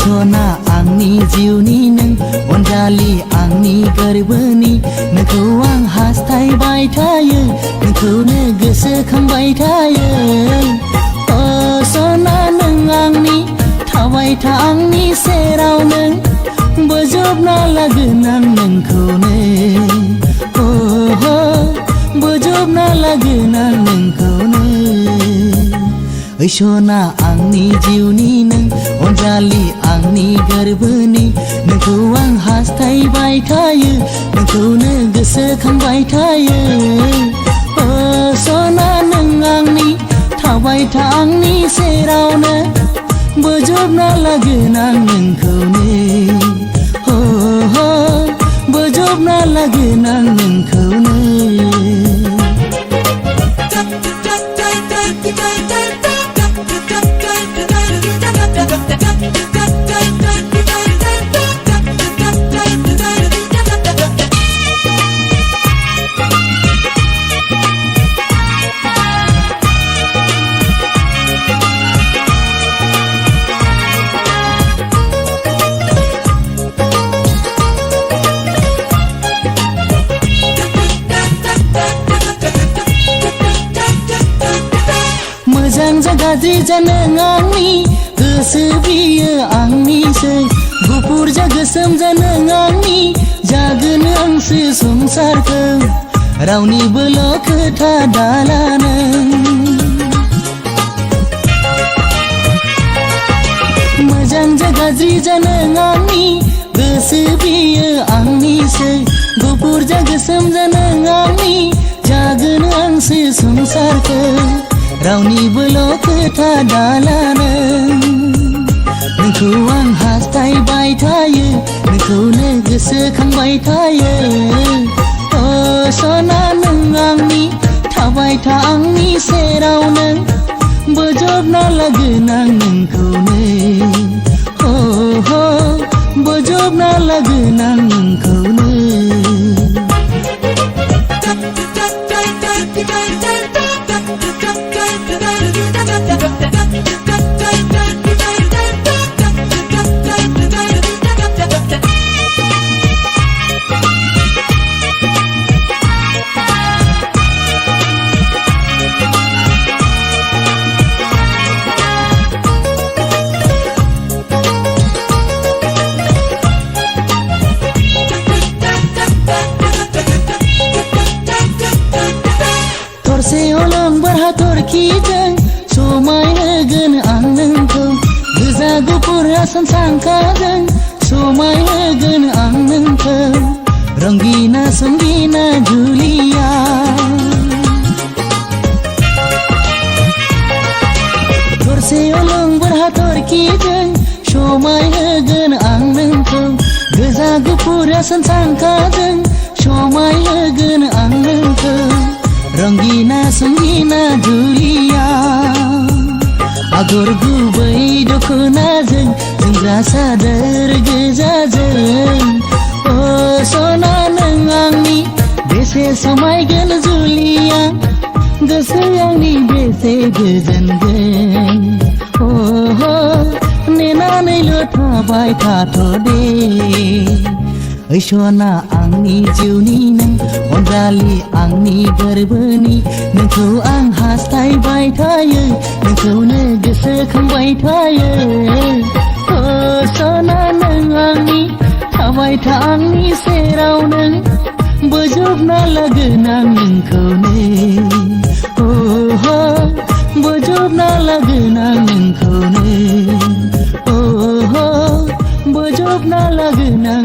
सना आंनि जिउनि नों अनजालि आंनि गोरबोनि नोंखौ आं हास्थायबाय थायो नोंखौनो गोसोखांबाय थायो अ सना नों आंनि थाबाय था आंनि सेराव नों बोजबना लागोन आं नोंखौनो बोजबना लागोन आं नोंखौनो ओइ सना आंनि जिउनि नों अनजालि आंनि गोरबोनि नोंखौ आं हास्थायबाय थायो नोंखौनो गोसोखांबाय थायो अ सना नों आंनि थाबाय था आंनि सेरावनो बोजबना लागोन आं नोंखौनो बोजबना लागोन आं नोंखौनो मोजां जा गाज्रि जा नों आंनि गोसो बियो आंनिसै गुफुर जा गोसोम जा नों आंनि जागोन आंसो संसारखौ रावनिबोल' खोथा दाला नों मोजां जा गाज्रि जा नों आंनि गोसो बियो आंनिसै गुफुर जा गोसोम जा नों आंनि जागोन आंसो संसारखौ रावनिबोल' खोथा दाला नोंखौ आं हास्थायबाय थायो नोंखौनो गोसोखांबाय थायो अ सना नों आंनि थाबाय था आंनि सेराव नों बोजबना लागोन आं नोंखौनो बोजबना लागोन आं नोंखौनो थरसे अलंबार हाथरखिजों समाय होगोन आं नोंखौ गोजा गुफुर आसान सांखाजों समाय होगोन आं नोंखौ रंगिना संगिना जुलिया थरसे अलंबार हाथरखिजों समाय होगोन आं नोंखौ गोजा गुफुर आसान सांखाजों समाय होगोन आं नोंखौ रंगिना संगिना जुलिया आगर गुबै दखनाजों जोमग्रा सादोर गोजाजों अ सना नों आंनि बेसे समायगोन जुलिया गोसो आंनि बेसे गोजोनगोन नेनानैल' थाबाय थाथ'दे ओइ सना आंनि जिउनि नों अनजालि आंनि गोरबोनि नोंखौ आं हास्थायबाय थायो नोंखौनो गोसोखांबाय थायो अ सना नों आंनि थाबाय था आंनि सेराव नों बोजबना लागोन आं नोंखौनो बोजबना लागोन आं नोंखौनो बोजबना लागोन आं